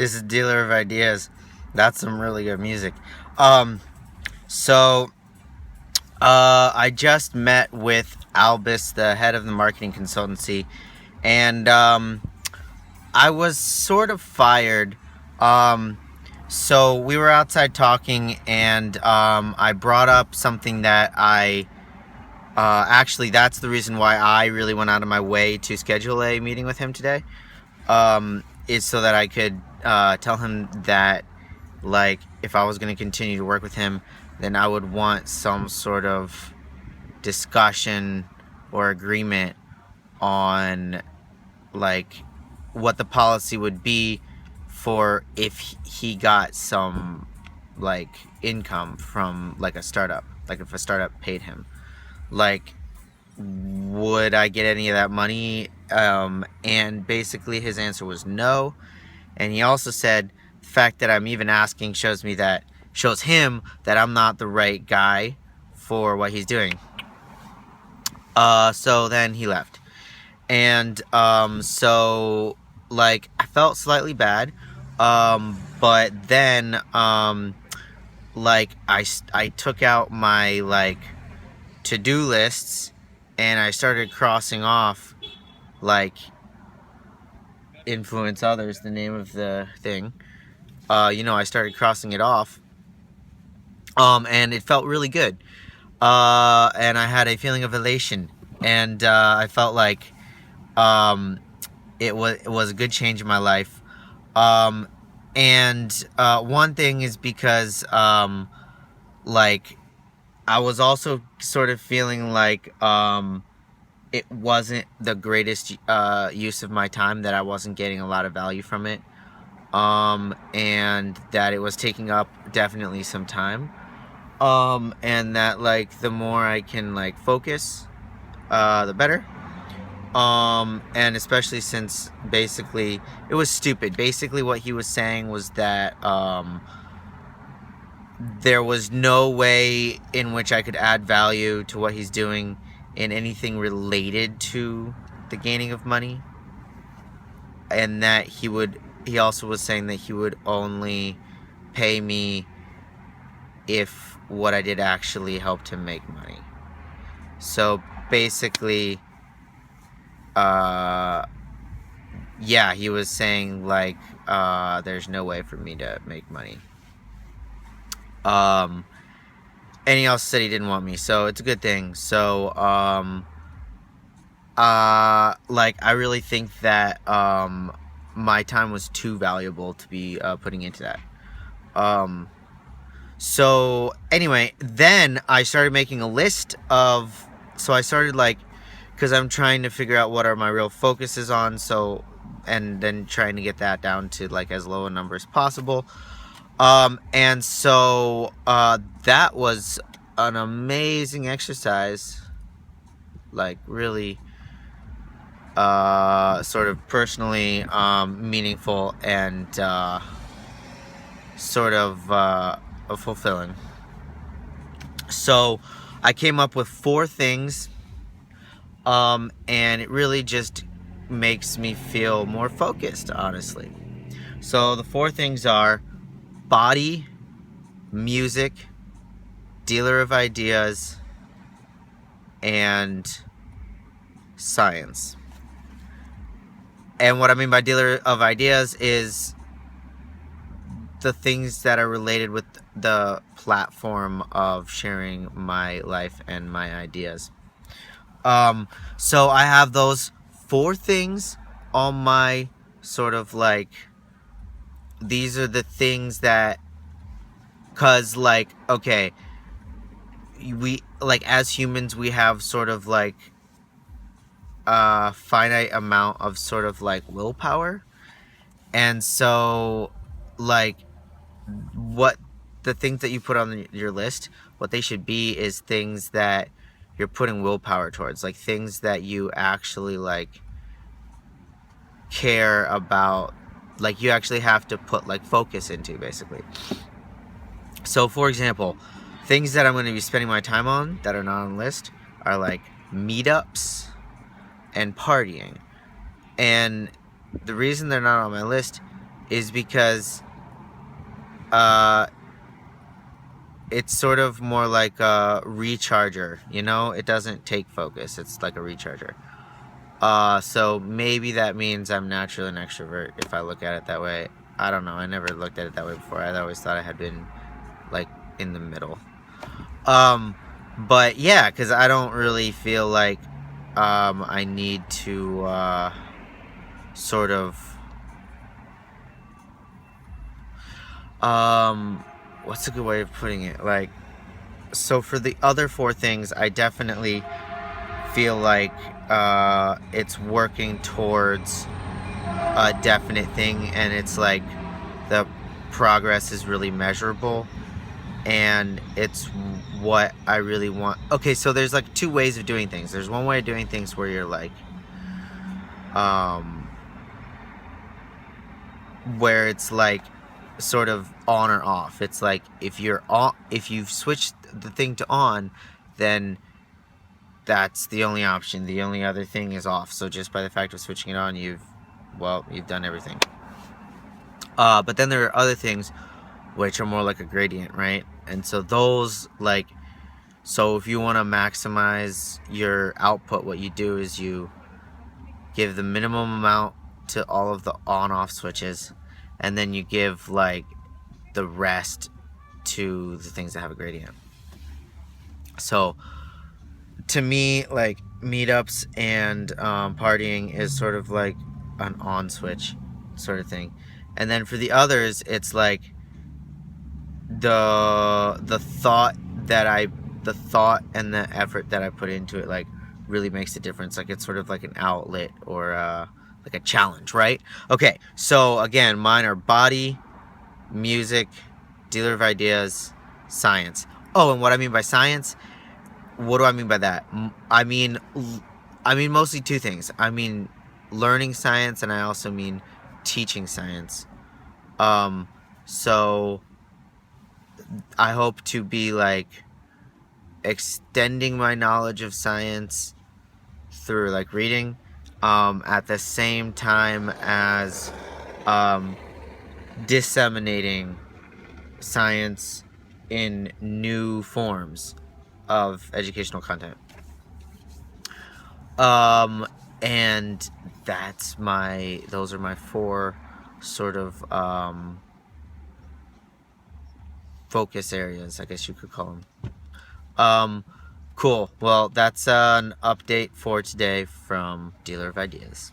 this is Dealer of Ideas. That's some really good music. Um, so I just met with Albus, the head of the marketing consultancy, and I was sort of fired. Um, so we were outside talking, and I brought up something that actually, that's the reason why I really went out of my way to schedule a meeting with him today. Is so that I could tell him that, like, if I was going to continue to work with him, then I would want some sort of discussion or agreement on, like, what the policy would be for if he got some, like, income from, like, a startup. Like, if a startup paid him. Like, would I get any of that money? And basically his answer was no. And he also said the fact that I'm even asking shows him that I'm not the right guy for what he's doing. So then he left. And so, like, I felt slightly bad. But then like I took out my, like, to-do lists, and I started crossing off, like, influence others, the name of the thing. I started crossing it off, and it felt really good. And I had a feeling of elation, and I felt like it was a good change in my life. And one thing is because like, I was also sort of feeling like it wasn't the greatest use of my time, that I wasn't getting a lot of value from it, and that it was taking up definitely some time, and that, like, the more I can, like, focus, the better, and especially since basically it was stupid. Basically what he was saying was that there was no way in which I could add value to what he's doing in anything related to the gaining of money, and that he also was saying that he would only pay me if what I did actually helped him make money. So basically, yeah, he was saying, like, there's no way for me to make money. And he also said he didn't want me, so it's a good thing. So, like, I really think that, my time was too valuable to be, putting into that. So, anyway, then I started making a list of, so I started, like, because I'm trying to figure out what are my real focuses on, so, and then trying to get that down to, like, as low a number as possible. And so, that was an amazing exercise, like, really, sort of personally, meaningful, and, sort of, fulfilling. So, I came up with 4 things, and it really just makes me feel more focused, honestly. So, the 4 things are body, music, dealer of ideas, and science. And what I mean by dealer of ideas is the things that are related with the platform of sharing my life and my ideas. So I have those 4 things on my sort of, like, these are the things that, cause, like, okay, we, like, as humans, we have sort of, like, a finite amount of sort of, like, willpower. And so, like, what the things that you put on your list, what they should be is things that you're putting willpower towards, like, things that you actually, like, care about, like, you actually have to put, like, focus into, basically. So, for example, things that I'm going to be spending my time on that are not on the list are, like, meetups and partying. And the reason they're not on my list is because uh, it's sort of more like a recharger, you know? It doesn't take focus. It's like a recharger. So maybe that means I'm naturally an extrovert if I look at it that way. I don't know. I never looked at it that way before. I always thought I had been like in the middle. But yeah, because I don't really feel like I need to sort of what's a good way of putting it? Like, so for the other four things, I definitely feel like it's working towards a definite thing, and it's like the progress is really measurable, and it's what I really want. Okay, so there's like two ways of doing things. There's one way of doing things where you're like where it's like sort of on or off. It's like if you're on, if you've switched the thing to on, then that's the only option. The only other thing is off. So just by the fact of switching it on, you've done everything. But then there are other things which are more like a gradient, right? And so those, like, so if you want to maximize your output, what you do is you give the minimum amount to all of the on-off switches, and then you give like the rest to the things that have a gradient. So to me, like, meetups and partying is sort of like an on switch sort of thing. And then for the others, it's like the thought and the effort that I put into it, like, really makes a difference. Like, it's sort of like an outlet or like a challenge, right? Okay, so again, mine are body, music, dealer of ideas, science. Oh, and what I mean by science, what do I mean by that? I mean mostly two things. I mean learning science, and I also mean teaching science. So I hope to be like extending my knowledge of science through like reading, at the same time as disseminating science in new forms of educational content. And those are my four sort of focus areas, I guess you could call them. Cool. Well, that's an update for today from Dealer of Ideas.